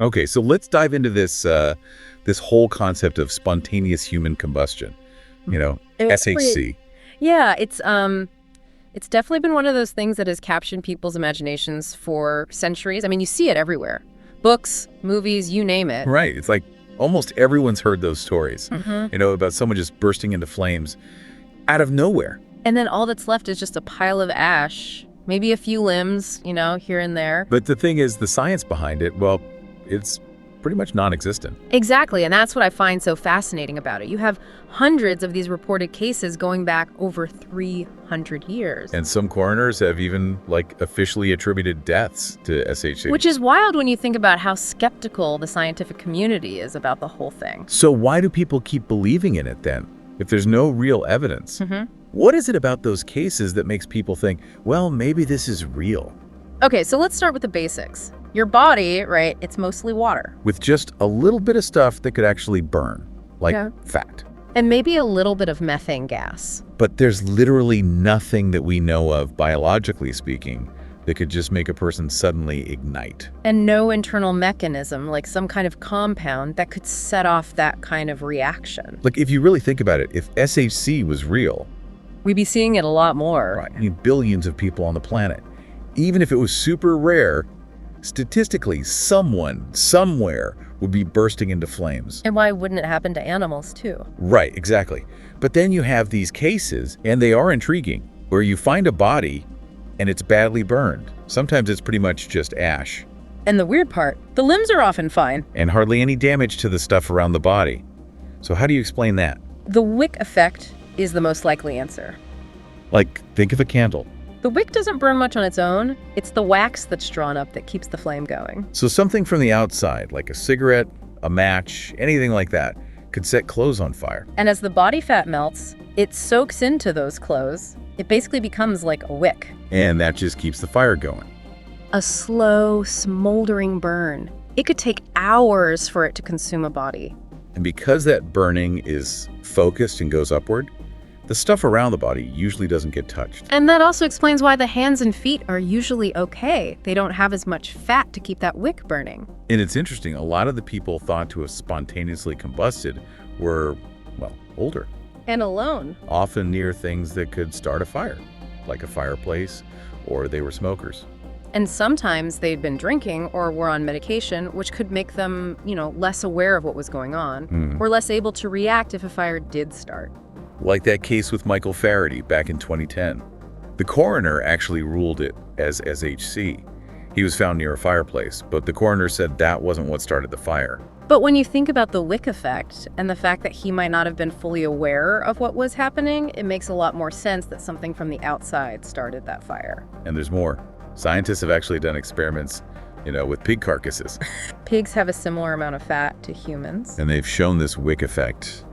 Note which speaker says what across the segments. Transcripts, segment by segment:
Speaker 1: Okay, so let's dive into this whole concept of spontaneous human combustion. SHC.
Speaker 2: Yeah, it's definitely been one of those things that has captured people's imaginations for centuries. I mean, you see it everywhere. Books, movies, you name it.
Speaker 1: Right. It's like almost everyone's heard those stories, about someone just bursting into flames out of nowhere.
Speaker 2: And then all that's left is just a pile of ash, maybe a few limbs, here and there.
Speaker 1: But the thing is, the science behind it, well, it's pretty much non-existent.
Speaker 2: Exactly, and that's what I find so fascinating about it. You have hundreds of these reported cases going back over 300 years.
Speaker 1: And some coroners have even, officially attributed deaths to SHC.
Speaker 2: Which is wild when you think about how skeptical the scientific community is about the whole thing.
Speaker 1: So why do people keep believing in it then, if there's no real evidence? What is it about those cases that makes people think, well, maybe this is real?
Speaker 2: Okay, so let's start with the basics. Your body, right, it's mostly water.
Speaker 1: With just a little bit of stuff that could actually burn, like fat.
Speaker 2: And maybe a little bit of methane gas.
Speaker 1: But there's literally nothing that we know of, biologically speaking, that could just make a person suddenly ignite.
Speaker 2: And no internal mechanism, like some kind of compound, that could set off that kind of reaction.
Speaker 1: Like, if you really think about it, if SHC was real,
Speaker 2: we'd be seeing it a lot more.
Speaker 1: Right, I mean, billions of people on the planet. Even if it was super rare, statistically, someone, somewhere, would be bursting into flames.
Speaker 2: And why wouldn't it happen to animals, too?
Speaker 1: Right, exactly. But then you have these cases, and they are intriguing, where you find a body, and it's badly burned. Sometimes it's pretty much just ash.
Speaker 2: And the weird part, the limbs are often fine.
Speaker 1: And hardly any damage to the stuff around the body. So how do you explain that?
Speaker 2: The wick effect is the most likely answer.
Speaker 1: Like, think of a candle.
Speaker 2: The wick doesn't burn much on its own. It's the wax that's drawn up that keeps the flame going.
Speaker 1: So something from the outside, like a cigarette, a match, anything like that, could set clothes on fire.
Speaker 2: And as the body fat melts, it soaks into those clothes. It basically becomes like a wick.
Speaker 1: And that just keeps the fire going.
Speaker 2: A slow, smoldering burn. It could take hours for it to consume a body.
Speaker 1: And because that burning is focused and goes upward, the stuff around the body usually doesn't get touched.
Speaker 2: And that also explains why the hands and feet are usually okay. They don't have as much fat to keep that wick burning.
Speaker 1: And it's interesting, a lot of the people thought to have spontaneously combusted were, well, older.
Speaker 2: And alone.
Speaker 1: Often near things that could start a fire, like a fireplace, or they were smokers.
Speaker 2: And sometimes they'd been drinking or were on medication, which could make them, less aware of what was going on, or less able to react if a fire did start.
Speaker 1: Like that case with Michael Faraday back in 2010. The coroner actually ruled it as SHC. He was found near a fireplace, but the coroner said that wasn't what started the fire.
Speaker 2: But when you think about the wick effect and the fact that he might not have been fully aware of what was happening, it makes a lot more sense that something from the outside started that fire.
Speaker 1: And there's more. Scientists have actually done experiments, with pig carcasses.
Speaker 2: Pigs have a similar amount of fat to humans.
Speaker 1: And they've shown this wick effect,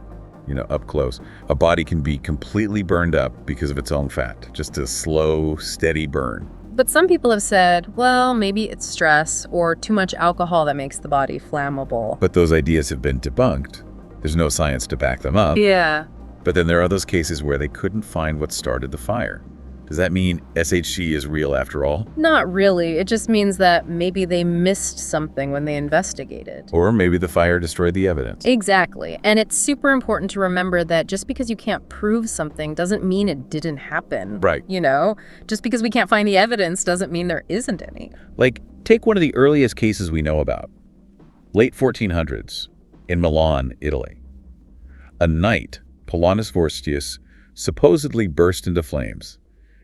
Speaker 1: up close. A body can be completely burned up because of its own fat, just a slow, steady burn.
Speaker 2: But some people have said, well, maybe it's stress or too much alcohol that makes the body flammable.
Speaker 1: But those ideas have been debunked. There's no science to back them up.
Speaker 2: Yeah.
Speaker 1: But then there are those cases where they couldn't find what started the fire. Does that mean SHC is real after all?
Speaker 2: Not really. It just means that maybe they missed something when they investigated.
Speaker 1: Or maybe the fire destroyed the evidence.
Speaker 2: Exactly. And it's super important to remember that just because you can't prove something doesn't mean it didn't happen.
Speaker 1: Right.
Speaker 2: Just because we can't find the evidence doesn't mean there isn't any.
Speaker 1: Like, take one of the earliest cases we know about. Late 1400s, in Milan, Italy. A knight, Paulinus Vorstius, supposedly burst into flames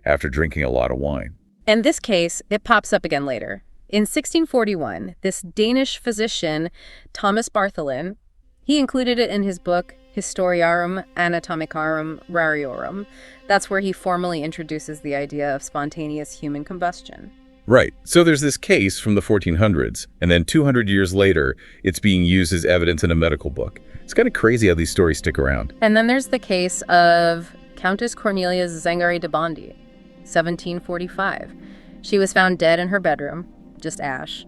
Speaker 1: after drinking a lot of wine.
Speaker 2: And this case, it pops up again later. In 1641, this Danish physician, Thomas Bartholin, he included it in his book, Historiarum Anatomicarum Rariorum. That's where he formally introduces the idea of spontaneous human combustion.
Speaker 1: Right. So there's this case from the 1400s, and then 200 years later, it's being used as evidence in a medical book. It's kind of crazy how these stories stick around.
Speaker 2: And then there's the case of Countess Cornelia Zangari de Bondy, 1745. She was found dead in her bedroom, just ash,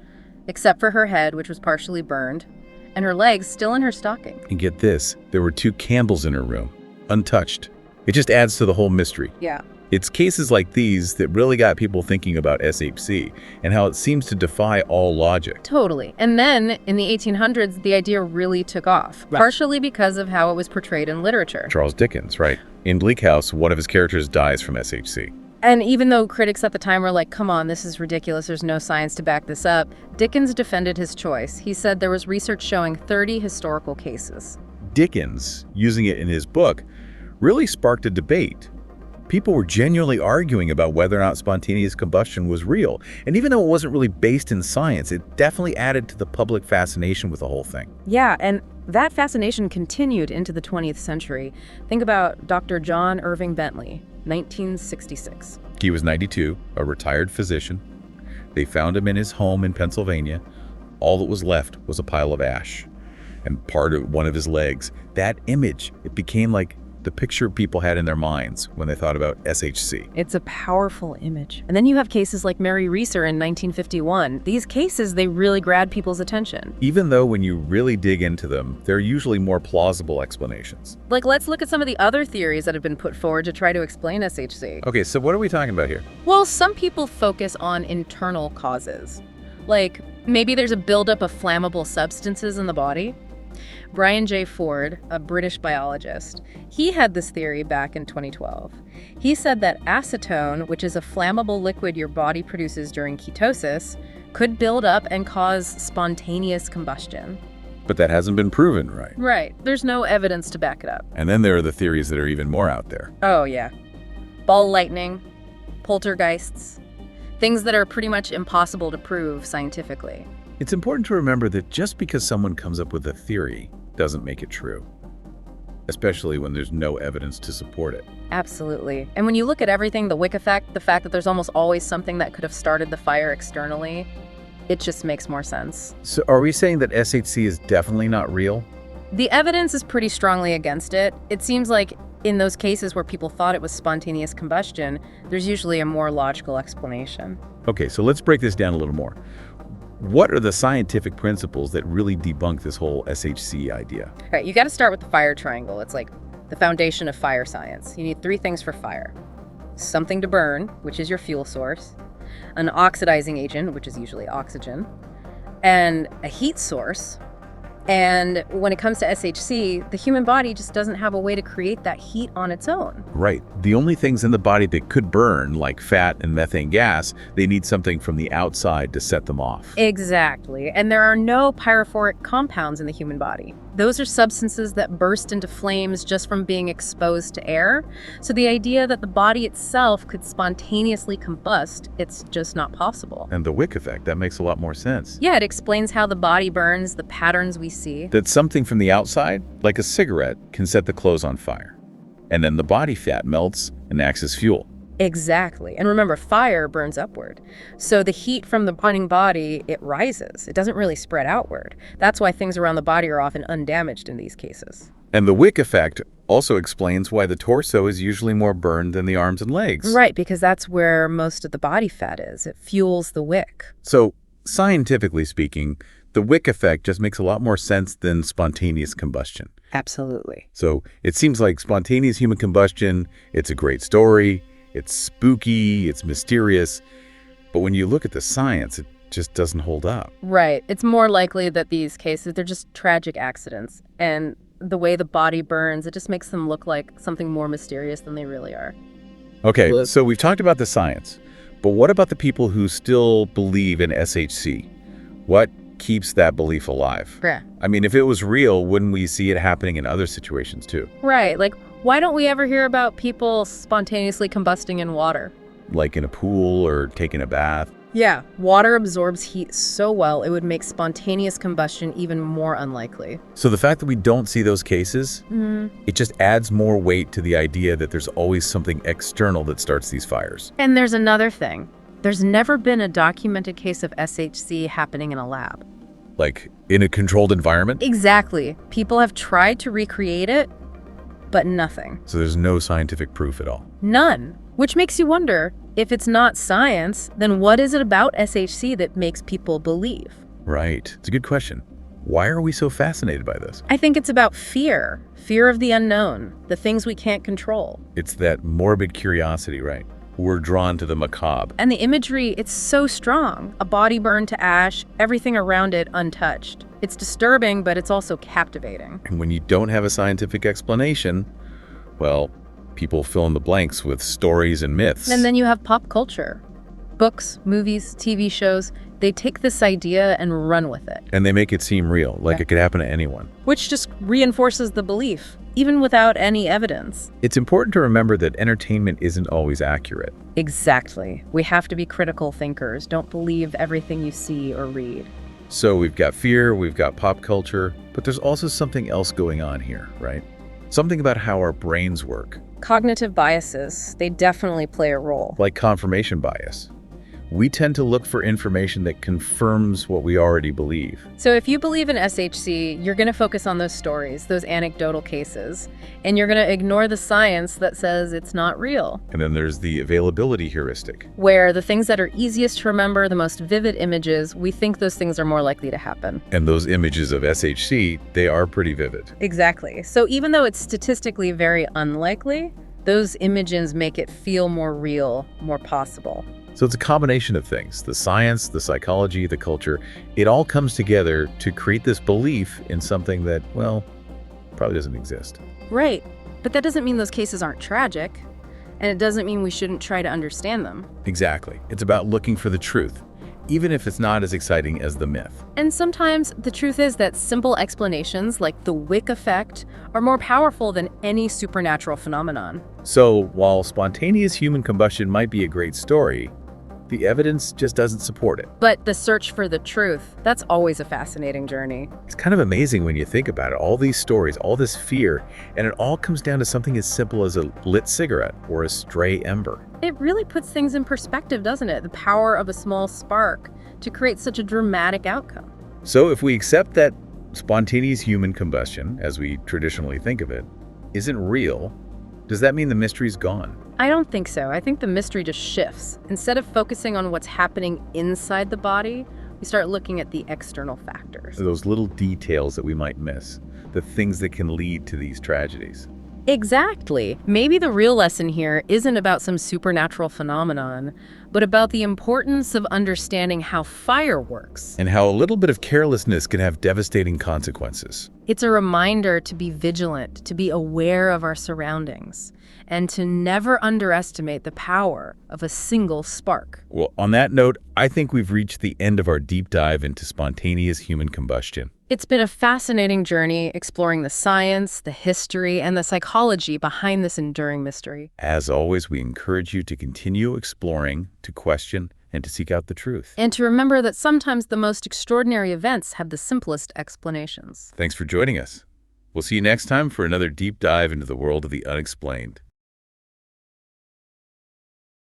Speaker 2: except for her head, which was partially burned, and her legs still in her stocking.
Speaker 1: And get this, there were 2 candles in her room, untouched. It just adds to the whole mystery.
Speaker 2: Yeah.
Speaker 1: It's cases like these that really got people thinking about SHC and how it seems to defy all logic.
Speaker 2: Totally. And then, in the 1800s, the idea really took off, partially because of how it was portrayed in literature.
Speaker 1: Charles Dickens, right? In Bleak House, one of his characters dies from SHC.
Speaker 2: And even though critics at the time were like, come on, this is ridiculous, there's no science to back this up, Dickens defended his choice. He said there was research showing 30 historical cases.
Speaker 1: Dickens, using it in his book, really sparked a debate. People were genuinely arguing about whether or not spontaneous combustion was real. And even though it wasn't really based in science, it definitely added to the public fascination with the whole thing.
Speaker 2: Yeah, and that fascination continued into the 20th century. Think about Dr. John Irving Bentley, 1966.
Speaker 1: He was 92, a retired physician. They found him in his home in Pennsylvania. All that was left was a pile of ash and part of one of his legs. That image, it became like the picture people had in their minds when they thought about SHC.
Speaker 2: It's a powerful image. And then you have cases like Mary Reeser in 1951. These cases, they really grabbed people's attention.
Speaker 1: Even though when you really dig into them, they're usually more plausible explanations.
Speaker 2: Like, let's look at some of the other theories that have been put forward to try to explain SHC.
Speaker 1: Okay, so what are we talking about here?
Speaker 2: Well, some people focus on internal causes. Like, maybe there's a buildup of flammable substances in the body. Brian J. Ford, a British biologist, he had this theory back in 2012. He said that acetone, which is a flammable liquid your body produces during ketosis, could build up and cause spontaneous combustion.
Speaker 1: But that hasn't been proven, right?
Speaker 2: Right. There's no evidence to back it up.
Speaker 1: And then there are the theories that are even more out there.
Speaker 2: Oh, yeah. Ball lightning, poltergeists, things that are pretty much impossible to prove scientifically.
Speaker 1: It's important to remember that just because someone comes up with a theory doesn't make it true, especially when there's no evidence to support it.
Speaker 2: Absolutely. And when you look at everything, the wick effect, the fact that there's almost always something that could have started the fire externally, it just makes more sense.
Speaker 1: So are we saying that SHC is definitely not real?
Speaker 2: The evidence is pretty strongly against it. It seems like in those cases where people thought it was spontaneous combustion, there's usually a more logical explanation.
Speaker 1: Okay, so let's break this down a little more. What are the scientific principles that really debunk this whole SHC idea?
Speaker 2: All right, you got to start with the fire triangle. It's like the foundation of fire science. You need three things for fire: something to burn, which is your fuel source, an oxidizing agent, which is usually oxygen, and a heat source. And when it comes to SHC, the human body just doesn't have a way to create that heat on its own.
Speaker 1: Right. The only things in the body that could burn, like fat and methane gas, they need something from the outside to set them off.
Speaker 2: Exactly. And there are no pyrophoric compounds in the human body. Those are substances that burst into flames just from being exposed to air. So the idea that the body itself could spontaneously combust, it's just not possible.
Speaker 1: And the wick effect, that makes a lot more sense.
Speaker 2: Yeah, it explains how the body burns, the patterns we see.
Speaker 1: That something from the outside, like a cigarette, can set the clothes on fire. And then the body fat melts and acts as fuel.
Speaker 2: Exactly. And remember, fire burns upward. So the heat from the burning body, it rises. It doesn't really spread outward. That's why things around the body are often undamaged in these cases.
Speaker 1: And the wick effect also explains why the torso is usually more burned than the arms and legs.
Speaker 2: Right, because that's where most of the body fat is. It fuels the wick.
Speaker 1: So, scientifically speaking, the wick effect just makes a lot more sense than spontaneous combustion.
Speaker 2: Absolutely.
Speaker 1: So, it seems like spontaneous human combustion, it's a great story. It's spooky, it's mysterious, but when you look at the science, it just doesn't hold up.
Speaker 2: Right. It's more likely that these cases, they're just tragic accidents. And the way the body burns, it just makes them look like something more mysterious than they really are.
Speaker 1: Okay, so we've talked about the science, but what about the people who still believe in SHC? What keeps that belief alive?
Speaker 2: Yeah.
Speaker 1: I mean, if it was real, wouldn't we see it happening in other situations too?
Speaker 2: Right. Like, why don't we ever hear about people spontaneously combusting in water?
Speaker 1: Like in a pool or taking a bath?
Speaker 2: Yeah, water absorbs heat so well it would make spontaneous combustion even more unlikely.
Speaker 1: So the fact that we don't see those cases, it just adds more weight to the idea that there's always something external that starts these fires.
Speaker 2: And there's another thing. There's never been a documented case of SHC happening in a lab.
Speaker 1: Like in a controlled environment?
Speaker 2: Exactly. People have tried to recreate it, but nothing.
Speaker 1: So there's no scientific proof at all?
Speaker 2: None. Which makes you wonder, if it's not science, then what is it about SHC that makes people believe?
Speaker 1: Right. It's a good question. Why are we so fascinated by this?
Speaker 2: I think it's about fear. Fear of the unknown, the things we can't control.
Speaker 1: It's that morbid curiosity, right? We're drawn to the macabre.
Speaker 2: And the imagery, it's so strong. A body burned to ash, everything around it untouched. It's disturbing, but it's also captivating.
Speaker 1: And when you don't have a scientific explanation, well, people fill in the blanks with stories and myths.
Speaker 2: And then you have pop culture. Books, movies, TV shows, they take this idea and run with it.
Speaker 1: And they make it seem real, like it could happen to anyone.
Speaker 2: Which just reinforces the belief, even without any evidence.
Speaker 1: It's important to remember that entertainment isn't always accurate.
Speaker 2: Exactly. We have to be critical thinkers. Don't believe everything you see or read.
Speaker 1: So we've got fear, we've got pop culture, but there's also something else going on here, right? Something about how our brains work.
Speaker 2: Cognitive biases, they definitely play a role.
Speaker 1: Like confirmation bias. We tend to look for information that confirms what we already believe.
Speaker 2: So if you believe in SHC, you're going to focus on those stories, those anecdotal cases, and you're going to ignore the science that says it's not real.
Speaker 1: And then there's the availability heuristic,
Speaker 2: where the things that are easiest to remember, the most vivid images, we think those things are more likely to happen.
Speaker 1: And those images of SHC, they are pretty vivid.
Speaker 2: Exactly. So even though it's statistically very unlikely, those images make it feel more real, more possible.
Speaker 1: So it's a combination of things, the science, the psychology, the culture. It all comes together to create this belief in something that, well, probably doesn't exist.
Speaker 2: Right. But that doesn't mean those cases aren't tragic. And it doesn't mean we shouldn't try to understand them.
Speaker 1: Exactly. It's about looking for the truth, even if it's not as exciting as the myth.
Speaker 2: And sometimes the truth is that simple explanations like the Wick effect are more powerful than any supernatural phenomenon.
Speaker 1: So while spontaneous human combustion might be a great story, the evidence just doesn't support it.
Speaker 2: But the search for the truth, that's always a fascinating journey.
Speaker 1: It's kind of amazing when you think about it. All these stories, all this fear, and it all comes down to something as simple as a lit cigarette or a stray ember.
Speaker 2: It really puts things in perspective, doesn't it? The power of a small spark to create such a dramatic outcome.
Speaker 1: So if we accept that spontaneous human combustion, as we traditionally think of it, isn't real, does that mean the mystery's gone?
Speaker 2: I don't think so. I think the mystery just shifts. Instead of focusing on what's happening inside the body, we start looking at the external factors.
Speaker 1: Those little details that we might miss, the things that can lead to these tragedies.
Speaker 2: Exactly. Maybe the real lesson here isn't about some supernatural phenomenon, but about the importance of understanding how fire works.
Speaker 1: And how a little bit of carelessness can have devastating consequences.
Speaker 2: It's a reminder to be vigilant, to be aware of our surroundings, and to never underestimate the power of a single spark.
Speaker 1: Well, on that note, I think we've reached the end of our deep dive into spontaneous human combustion.
Speaker 2: It's been a fascinating journey exploring the science, the history, and the psychology behind this enduring mystery.
Speaker 1: As always, we encourage you to continue exploring, to question, and to seek out the truth.
Speaker 2: And to remember that sometimes the most extraordinary events have the simplest explanations.
Speaker 1: Thanks for joining us. We'll see you next time for another deep dive into the world of the unexplained.